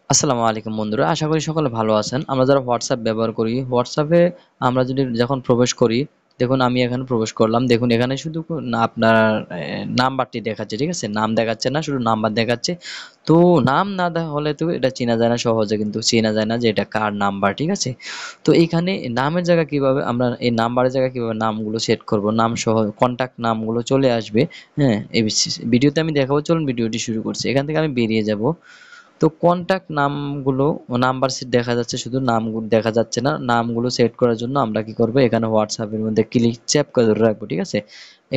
আসসালামু আলাইকুম বন্ধুরা, আশা করি সকলে ভালো আছেন। আমরা যারা হোয়াটসঅ্যাপ ব্যবহার করি, হোয়াটসঅ্যাপে আমরা যদি যখন প্রবেশ করি, দেখুন আমি এখানে প্রবেশ করলাম। দেখুন এখানে শুধু আপনার নাম্বারটি দেখাচ্ছে, ঠিক আছে? নাম দেখাচ্ছে না, শুধু নাম্বার দেখাচ্ছে। তো নাম না দেখা হলে তো এটা চেনা যায় না, সহজে কিন্তু চেনা যায় না যে এটা কার নাম্বার, ঠিক আছে? তো এইখানে নামের জায়গা কিভাবে আমরা এই নাম্বারের জায়গায় কিভাবে নামগুলো সেট করব, নাম সহ কন্টাক্ট নামগুলো চলে আসবে। হ্যাঁ, এই ভিডিওতে আমি দেখাবো। চলুন ভিডিওটি শুরু করছি। এখান থেকে আমি বেরিয়ে যাব। তো কন্টাক্ট নামগুলো নাম্বার সেট দেখা যাচ্ছে, শুধু নামগুলো দেখা যাচ্ছে না। নামগুলো সেট করার জন্য আমরা কি করব, এখানে হোয়াটসঅ্যাপের মধ্যে ক্লিক চেপ করে ধরে রাখবো, ঠিক আছে?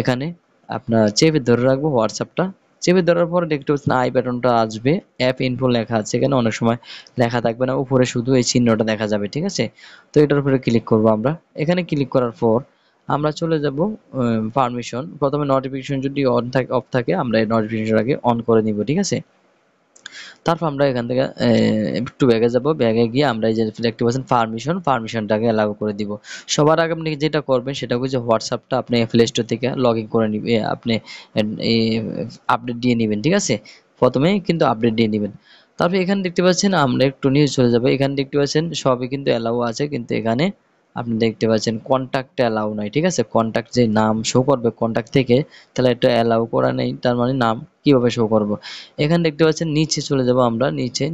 এখানে আপনার চেপে ধরে রাখবো হোয়াটসঅ্যাপটা। চেপে ধরার পর দেখতে পাচ্ছেন আই বাটনটা আসবে, অ্যাপ ইনফো লেখা আছে। এখানে অনেক সময় লেখা থাকবে না, উপরে শুধু এই চিহ্নটা দেখা যাবে, ঠিক আছে? তো এটার উপরে ক্লিক করব আমরা। এখানে ক্লিক করার পর আমরা চলে যাব পারমিশন। প্রথমে নোটিফিকেশন যদি অন থাকে অফ থাকে, আমরা এই নোটিফিকেশনটাকে অন করে নিব, ঠিক আছে? তারপর আমরা এখান থেকে একটু ব্যাগে যাব। ব্যাগে গিয়ে আমরা এই যে দেখতে পাচ্ছেন পারমিশনটাকে অ্যালাউ করে দিব। সবার আগে আপনি যেটা করবেন সেটা হচ্ছে হোয়াটসঅ্যাপটা আপনি প্লে স্টোর থেকে লগ ইন করে নিবেন, আপনি আপডেট দিয়ে নেবেন, ঠিক আছে? প্রথমেই কিন্তু আপডেট দিয়ে নেবেন। তারপর এখানে দেখতে পাচ্ছেন, আমরা একটু নিচে চলে যাবো। এখানে দেখতে পাচ্ছেন সবই কিন্তু অ্যালাউ আছে, কিন্তু এখানে আপনি দেখতে পাচ্ছেন কন্টাক্ট অ্যালাউ নাই, ঠিক আছে? কন্টাক্ট যে নাম শো করবে কন্টাক্ট থেকে, তাহলে এটা অ্যালাউ করা নেই, তার মানে নাম কিভাবে শো করব? এখানে দেখতে পাচ্ছেন নিচে চলে যাব আমরা।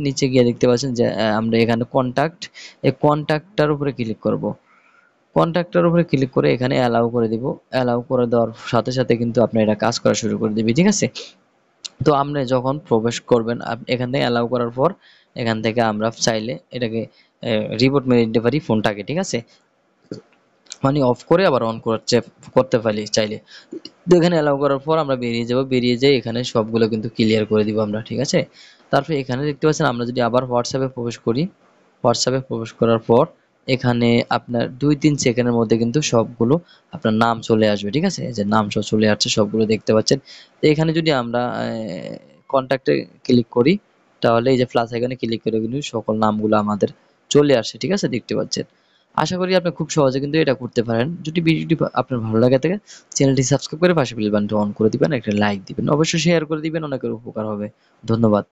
নিচে গিয়ে দেখতে পাচ্ছেন যে আমরা এখানে কন্টাক্ট, এই কন্টাক্টটার উপরে ক্লিক করব। কন্টাক্টটার উপরে ক্লিক করে এখানে অ্যালাউ করে দিব। অ্যালাউ করে দেওয়ার সাথে সাথে কিন্তু আপনি এটা কাজ করা শুরু করে দিবি, ঠিক আছে? তো আপনি যখন প্রবেশ করবেন এখান থেকে অ্যালাউ করার পর এখান থেকে আমরা চাইলে এটাকে রিবোট মেরে দিতে পারি ফোনটাকে, ঠিক আছে? মানে অফ করে আবার অন করতে পারি চাইলে। তো এখানে অ্যালাউ করার পর আমরা বেরিয়ে যাব। বেরিয়ে যেয়ে এখানে সবগুলো কিন্তু ক্লিয়ার করে দিব আমরা, ঠিক আছে? তারপরে এখানে দেখতে পাচ্ছেন আমরা যদি আবার হোয়াটসঅ্যাপে প্রবেশ করি, হোয়াটসঅ্যাপে প্রবেশ করার পর এখানে আপনার ২-৩ সেকেন্ডের মধ্যে কিন্তু সবগুলো আপনার নাম চলে আসবে, ঠিক আছে? এই যে নাম সব চলে আসছে, সবগুলো দেখতে পাচ্ছেন। তো এখানে যদি আমরা কন্ট্যাক্টে ক্লিক করি, তাহলে এই যে প্লাস আইকনে ক্লিক করে কিন্তু সকল নামগুলো আমাদের চলে আসে, ঠিক আছে? দেখতে পাচ্ছেন। আশা করি আপনি খুব সহজে কিন্তু এটা করতে পারেন। যদি ভিডিওটি আপনার ভালো লাগে থাকে, চ্যানেলটি সাবস্ক্রাইব করে পাশে বেল বাটনটি অন করে দিবেন, একটা লাইক দিবেন। অবশ্যই শেয়ার করে দিবেন, অনেকের উপকার হবে। ধন্যবাদ।